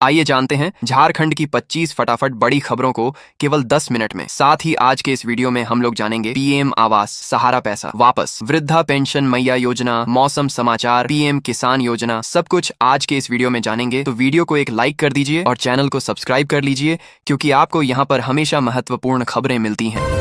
आइए जानते हैं झारखंड की 25 फटाफट बड़ी खबरों को केवल 10 मिनट में। साथ ही आज के इस वीडियो में हम लोग जानेंगे पीएम आवास, सहारा पैसा वापस, वृद्धा पेंशन मैया योजना, मौसम समाचार, पीएम किसान योजना, सब कुछ आज के इस वीडियो में जानेंगे। तो वीडियो को एक लाइक कर दीजिए और चैनल को सब्सक्राइब कर लीजिए, क्योंकि आपको यहाँ पर हमेशा महत्वपूर्ण खबरें मिलती हैं।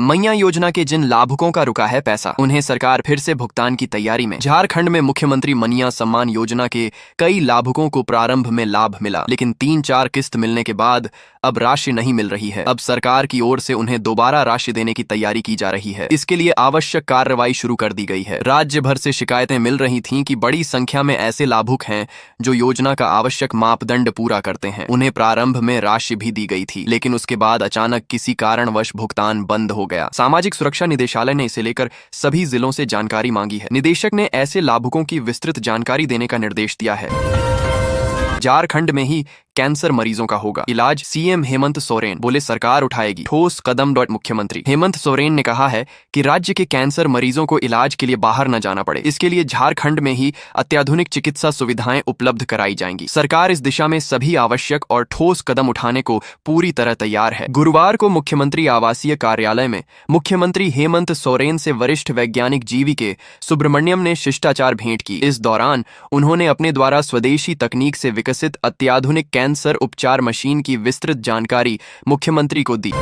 मैया योजना के जिन लाभुकों का रुका है पैसा, उन्हें सरकार फिर से भुगतान की तैयारी में। झारखंड में मुख्यमंत्री मैया सम्मान योजना के कई लाभुकों को प्रारंभ में लाभ मिला, लेकिन 3-4 किस्त मिलने के बाद अब राशि नहीं मिल रही है। अब सरकार की ओर से उन्हें दोबारा राशि देने की तैयारी की जा रही है। इसके लिए आवश्यक कार्रवाई शुरू कर दी गई है। राज्य भर से शिकायतें मिल रही थीं कि बड़ी संख्या में ऐसे लाभुक हैं जो योजना का आवश्यक मापदंड पूरा करते हैं। उन्हें प्रारंभ में राशि भी दी गई थी, लेकिन उसके बाद अचानक किसी कारणवश भुगतान बंद हो गया। सामाजिक सुरक्षा निदेशालय ने इसे लेकर सभी जिलों से जानकारी मांगी है। निदेशक ने ऐसे लाभुकों की विस्तृत जानकारी देने का निर्देश दिया है। झारखंड में ही कैंसर मरीजों का होगा इलाज, सीएम हेमंत सोरेन बोले सरकार उठाएगी ठोस कदम। मुख्यमंत्री हेमंत सोरेन ने कहा है कि राज्य के कैंसर मरीजों को इलाज के लिए बाहर न जाना पड़े। इसके लिए झारखंड में ही अत्याधुनिक चिकित्सा सुविधाएं उपलब्ध कराई जाएंगी। सरकार इस दिशा में सभी आवश्यक और ठोस कदम उठाने को पूरी तरह तैयार है। गुरुवार को मुख्यमंत्री आवासीय कार्यालय में मुख्यमंत्री हेमंत सोरेन से वरिष्ठ वैज्ञानिक जीवीके सुब्रमण्यम ने शिष्टाचार भेंट की। इस दौरान उन्होंने अपने द्वारा स्वदेशी तकनीक से विकसित अत्याधुनिक कैंसर उपचार मशीन की विस्तृत जानकारी मुख्यमंत्री को दी।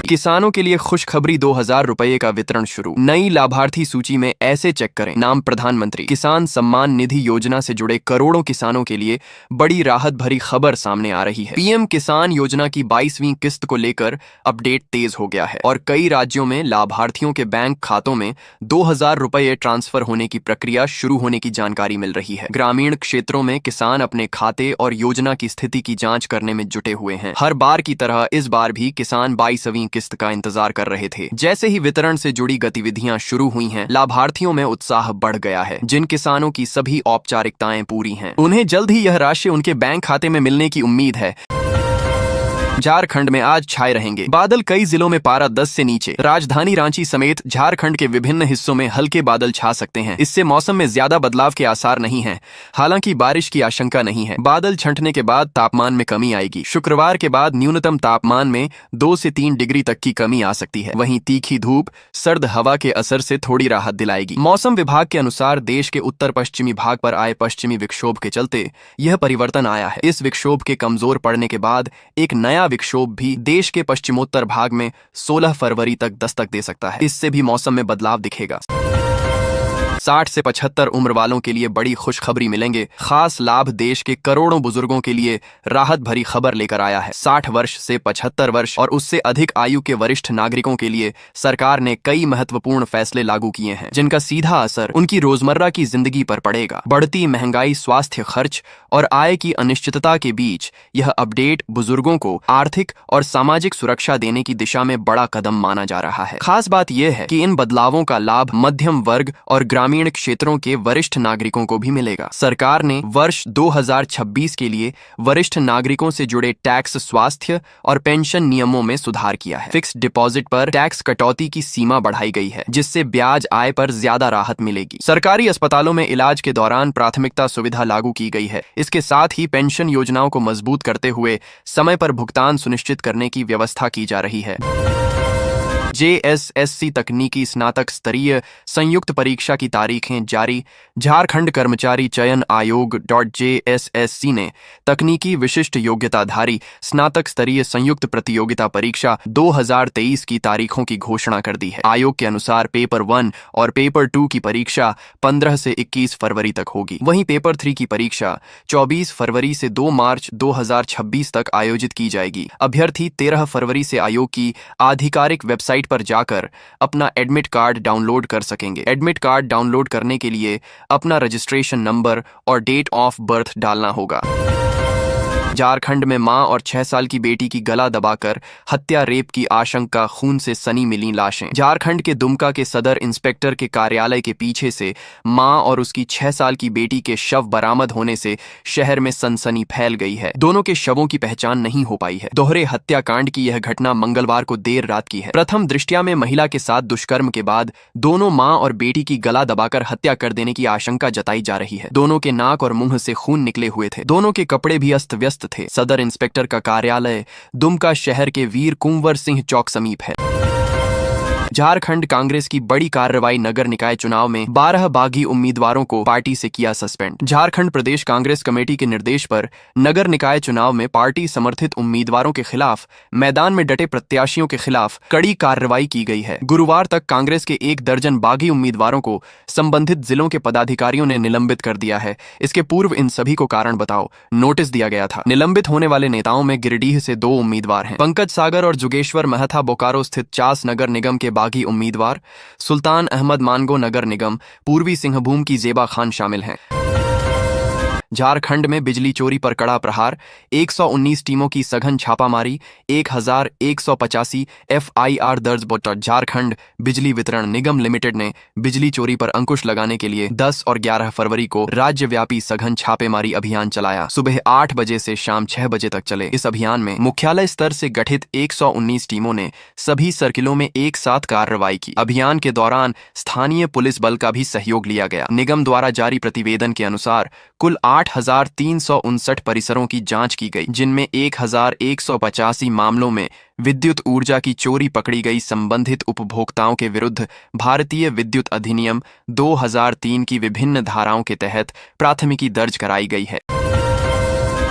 किसानों के लिए खुशखबरी, 2000 रुपये का वितरण शुरू। नई लाभार्थी सूची में ऐसे चेक करें नाम प्रधानमंत्री किसान सम्मान निधि योजना से जुड़े करोड़ों किसानों के लिए बड़ी राहत भरी खबर सामने आ रही है। पीएम किसान योजना की 22वीं किस्त को लेकर अपडेट तेज हो गया है और कई राज्यों में लाभार्थियों के बैंक खातों में 2000 रुपये ट्रांसफर होने की प्रक्रिया शुरू होने की जानकारी मिल रही है। ग्रामीण क्षेत्रों में किसान अपने खाते और योजना की स्थिति की जाँच करने में जुटे हुए हैं। हर बार की तरह इस बार भी किसान 22वीं किस्त का इंतजार कर रहे थे। जैसे ही वितरण से जुड़ी गतिविधियां शुरू हुई हैं, लाभार्थियों में उत्साह बढ़ गया है। जिन किसानों की सभी औपचारिकताएं पूरी हैं, उन्हें जल्द ही यह राशि उनके बैंक खाते में मिलने की उम्मीद है। झारखंड में आज छाए रहेंगे बादल, कई जिलों में पारा 10 से नीचे। राजधानी रांची समेत झारखंड के विभिन्न हिस्सों में हल्के बादल छा सकते हैं। इससे मौसम में ज्यादा बदलाव के आसार नहीं हैं। हालांकि बारिश की आशंका नहीं है। बादल छंटने के बाद तापमान में कमी आएगी। शुक्रवार के बाद न्यूनतम तापमान में 2 से 3 डिग्री तक की कमी आ सकती है। वहीं तीखी धूप सर्द हवा के असर से थोड़ी राहत दिलाएगी। मौसम विभाग के अनुसार देश के उत्तर पश्चिमी भाग पर आए पश्चिमी विक्षोभ के चलते यह परिवर्तन आया है। इस विक्षोभ के कमजोर पड़ने के बाद एक नया विक्षोभ भी देश के पश्चिमोत्तर भाग में 16 फरवरी तक दस्तक दे सकता है। इससे भी मौसम में बदलाव दिखेगा। 60 से 75 उम्र वालों के लिए बड़ी खुशखबरी मिलेंगे। खास लाभ देश के करोड़ों बुजुर्गों के लिए राहत भरी खबर लेकर आया है। 60 वर्ष से 75 वर्ष और उससे अधिक आयु के वरिष्ठ नागरिकों के लिए सरकार ने कई महत्वपूर्ण फैसले लागू किए हैं, जिनका सीधा असर उनकी रोजमर्रा की जिंदगी पर पड़ेगा। बढ़ती महंगाई, स्वास्थ्य खर्च और आय की अनिश्चितता के बीच यह अपडेट बुजुर्गों को आर्थिक और सामाजिक सुरक्षा देने की दिशा में बड़ा कदम माना जा रहा है। खास बात यह है कि इन बदलावों का लाभ मध्यम वर्ग और ग्रामीण क्षेत्रों के वरिष्ठ नागरिकों को भी मिलेगा। सरकार ने वर्ष 2026 के लिए वरिष्ठ नागरिकों से जुड़े टैक्स, स्वास्थ्य और पेंशन नियमों में सुधार किया है। फिक्स डिपॉजिट पर टैक्स कटौती की सीमा बढ़ाई गई है, जिससे ब्याज आय पर ज्यादा राहत मिलेगी। सरकारी अस्पतालों में इलाज के दौरान प्राथमिकता सुविधा लागू की गई है। इसके साथ ही पेंशन योजनाओं को मजबूत करते हुए समय पर भुगतान सुनिश्चित करने की व्यवस्था की जा रही है। JSSC तकनीकी स्नातक स्तरीय संयुक्त परीक्षा की तारीखें जारी। झारखंड कर्मचारी चयन आयोग .JSSC ने तकनीकी विशिष्ट योग्यताधारी स्नातक स्तरीय संयुक्त प्रतियोगिता परीक्षा 2023 की तारीखों की घोषणा कर दी है। आयोग के अनुसार पेपर 1 और पेपर 2 की परीक्षा 15 से 21 फरवरी तक होगी। वहीं पेपर 3 की परीक्षा 24 फरवरी से 2 मार्च 2026 तक आयोजित की जाएगी। अभ्यर्थी 13 फरवरी से आयोग की आधिकारिक वेबसाइट पर जाकर अपना एडमिट कार्ड डाउनलोड कर सकेंगे। एडमिट कार्ड डाउनलोड करने के लिए अपना रजिस्ट्रेशन नंबर और डेट ऑफ बर्थ डालना होगा। झारखंड में मां और 6 साल की बेटी की गला दबाकर हत्या रेप की आशंका, खून से सनी मिली लाशें। झारखंड के दुमका के सदर इंस्पेक्टर के कार्यालय के पीछे से मां और उसकी 6 साल की बेटी के शव बरामद होने से शहर में सनसनी फैल गई है। दोनों के शवों की पहचान नहीं हो पाई है। दोहरे हत्याकांड की यह घटना मंगलवार को देर रात की है। प्रथम दृष्टया में महिला के साथ दुष्कर्म के बाद दोनों मां और बेटी की गला दबाकर हत्या कर देने की आशंका जताई जा रही है। दोनों के नाक और मुंह से खून निकले हुए थे। दोनों के कपड़े भी अस्त व्यस्त थे। सदर इंस्पेक्टर का कार्यालय दुमका शहर के वीर कुंवर सिंह चौक समीप है। झारखंड कांग्रेस की बड़ी कार्रवाई, नगर निकाय चुनाव में 12 बागी उम्मीदवारों को पार्टी से किया सस्पेंड। झारखंड प्रदेश कांग्रेस कमेटी के निर्देश पर नगर निकाय चुनाव में पार्टी समर्थित उम्मीदवारों के खिलाफ मैदान में डटे प्रत्याशियों के खिलाफ कड़ी कार्रवाई की गई है। गुरुवार तक कांग्रेस के 1 दर्जन बागी उम्मीदवारों को संबंधित जिलों के पदाधिकारियों ने निलंबित कर दिया है। इसके पूर्व इन सभी को कारण बताओ नोटिस दिया गया था। निलंबित होने वाले नेताओं में गिरिडीह से 2 उम्मीदवार हैं। पंकज सागर और जुगेश्वर महथा बोकारो स्थित चास नगर निगम के बागी उम्मीदवार, सुल्तान अहमद मानगो नगर निगम पूर्वी सिंहभूम की जेबा खान शामिल हैं। झारखंड में बिजली चोरी पर कड़ा प्रहार, 119 टीमों की सघन छापामारी, 1185 FIR दर्ज। झारखंड बिजली वितरण निगम लिमिटेड ने बिजली चोरी पर अंकुश लगाने के लिए 10 और 11 फरवरी को राज्यव्यापी सघन छापेमारी अभियान चलाया। सुबह 8 बजे से शाम 6 बजे तक चले इस अभियान में मुख्यालय स्तर से गठित 119 टीमों ने सभी सर्किलों में एक साथ कार्रवाई की। अभियान के दौरान स्थानीय पुलिस बल का भी सहयोग लिया गया। निगम द्वारा जारी प्रतिवेदन के अनुसार कुल 8,359 परिसरों की जांच की गई, जिनमें 1,185 मामलों में विद्युत ऊर्जा की चोरी पकड़ी गई। संबंधित उपभोक्ताओं के विरुद्ध भारतीय विद्युत अधिनियम 2003 की विभिन्न धाराओं के तहत प्राथमिकी दर्ज कराई गई है।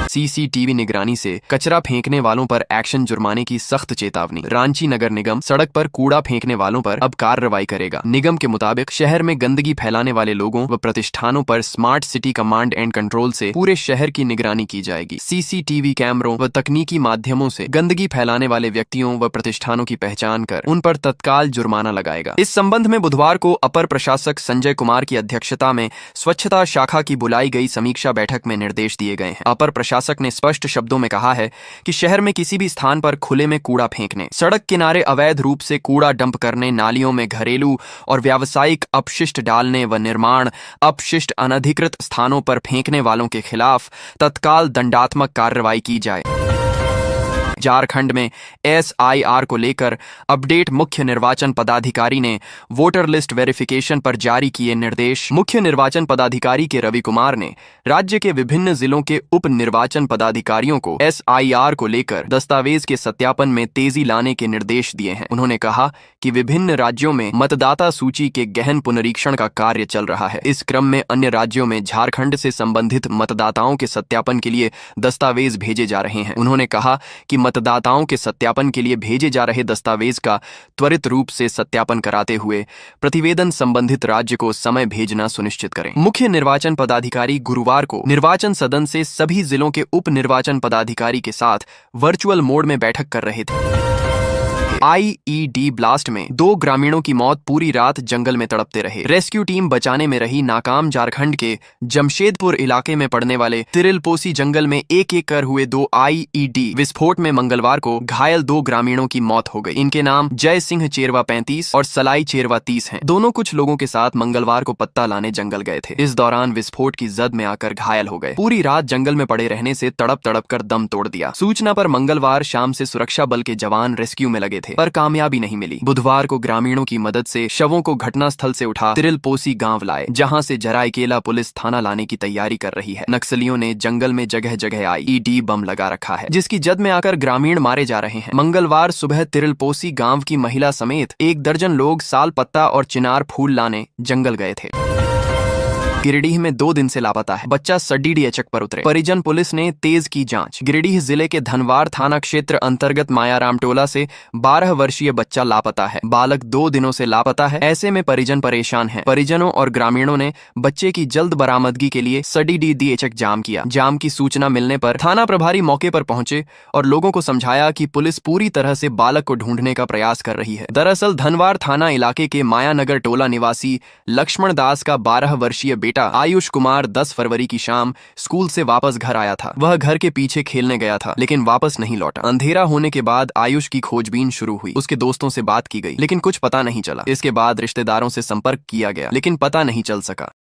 CCTV निगरानी से कचरा फेंकने वालों पर एक्शन, जुर्माने की सख्त चेतावनी। रांची नगर निगम सड़क पर कूड़ा फेंकने वालों पर अब कार्रवाई करेगा। निगम के मुताबिक शहर में गंदगी फैलाने वाले लोगों व प्रतिष्ठानों पर smart city command and control से पूरे शहर की निगरानी की जाएगी। CCTV कैमरों व तकनीकी माध्यमों से गंदगी फैलाने वाले व्यक्तियों व प्रतिष्ठानों की पहचान कर उन पर तत्काल जुर्माना लगाएगा। इस संबंध में बुधवार को अपर प्रशासक संजय कुमार की अध्यक्षता में स्वच्छता शाखा की बुलाई गई समीक्षा बैठक में निर्देश दिए गए हैं। अपर प्रशासक ने स्पष्ट शब्दों में कहा है कि शहर में किसी भी स्थान पर खुले में कूड़ा फेंकने, सड़क किनारे अवैध रूप से कूड़ा डंप करने, नालियों में घरेलू और व्यावसायिक अपशिष्ट डालने व निर्माण अपशिष्ट अनधिकृत स्थानों पर फेंकने वालों के खिलाफ तत्काल दंडात्मक कार्रवाई की जाए। झारखंड में SIR को लेकर अपडेट, मुख्य निर्वाचन पदाधिकारी ने वोटर लिस्ट वेरिफिकेशन पर जारी किए निर्देश। मुख्य निर्वाचन पदाधिकारी के रवि कुमार ने राज्य के विभिन्न जिलों के उप निर्वाचन पदाधिकारियों को SIR को लेकर दस्तावेज के सत्यापन में तेजी लाने के निर्देश दिए हैं। उन्होंने कहा कि विभिन्न राज्यों में मतदाता सूची के गहन पुनरीक्षण का कार्य चल रहा है। इस क्रम में अन्य राज्यों में झारखंड से संबंधित मतदाताओं के सत्यापन के लिए दस्तावेज भेजे जा रहे हैं। उन्होंने कहा कि मतदाताओं के सत्यापन के लिए भेजे जा रहे दस्तावेज का त्वरित रूप से सत्यापन कराते हुए प्रतिवेदन संबंधित राज्य को समय भेजना सुनिश्चित करें। मुख्य निर्वाचन पदाधिकारी गुरुवार को निर्वाचन सदन से सभी जिलों के उप निर्वाचन पदाधिकारी के साथ वर्चुअल मोड में बैठक कर रहे थे। IED ब्लास्ट में 2 ग्रामीणों की मौत, पूरी रात जंगल में तड़पते रहे। रेस्क्यू टीम बचाने में रही नाकाम। झारखंड के जमशेदपुर इलाके में पड़ने वाले तिरिलपोसी जंगल में एक कर हुए 2 IED विस्फोट में मंगलवार को घायल 2 ग्रामीणों की मौत हो गई। इनके नाम जय सिंह चेरवा 35 और सलाई चेरवा 30 हैं। दोनों कुछ लोगों के साथ मंगलवार को पत्ता लाने जंगल गए थे। इस दौरान विस्फोट की जद में आकर घायल हो गए। पूरी रात जंगल में पड़े रहने से तड़प तड़प कर दम तोड़ दिया। सूचना पर मंगलवार शाम से सुरक्षा बल के जवान रेस्क्यू में लगे थे, पर कामयाबी नहीं मिली। बुधवार को ग्रामीणों की मदद से शवों को घटनास्थल से उठा तिरिलपोसी गांव लाए, जहां से जरायकेला पुलिस थाना लाने की तैयारी कर रही है। नक्सलियों ने जंगल में जगह जगह IED बम लगा रखा है, जिसकी जद में आकर ग्रामीण मारे जा रहे हैं। मंगलवार सुबह तिरिलपोसी गांव की महिला समेत 1 दर्जन लोग साल पत्ता और चिनार फूल लाने जंगल गए थे। गिरिडीह में 2 दिन से लापता है बच्चा, सड्डी DHक पर उतरे। परिजन पुलिस ने तेज की जांच। गिरिडीह जिले के धनवार थाना क्षेत्र अंतर्गत मायाराम टोला से 12 वर्षीय बच्चा लापता है। बालक 2 दिनों से लापता है। ऐसे में परिजन परेशान हैं। परिजनों और ग्रामीणों ने बच्चे की जल्द बरामदगी के लिए सड्डी DHक जाम किया। जाम की सूचना मिलने पर थाना प्रभारी मौके पर पहुंचे और लोगों को समझाया कि पुलिस पूरी तरह से बालक को ढूंढने का प्रयास कर रही है। दरअसल धनवार थाना इलाके के मायानगर टोला निवासी लक्ष्मण दास का 12 वर्षीय बेटा आयुष कुमार 10 फरवरी की शाम स्कूल से वापस घर आया था। वह घर के पीछे खेलने गया था लेकिन वापस नहीं लौटा। अंधेरा होने के बाद आयुष की खोजबीन शुरू हुई। उसके दोस्तों से बात की गई लेकिन कुछ पता नहीं चला। इसके बाद रिश्तेदारों से संपर्क किया गया लेकिन पता नहीं चल सका।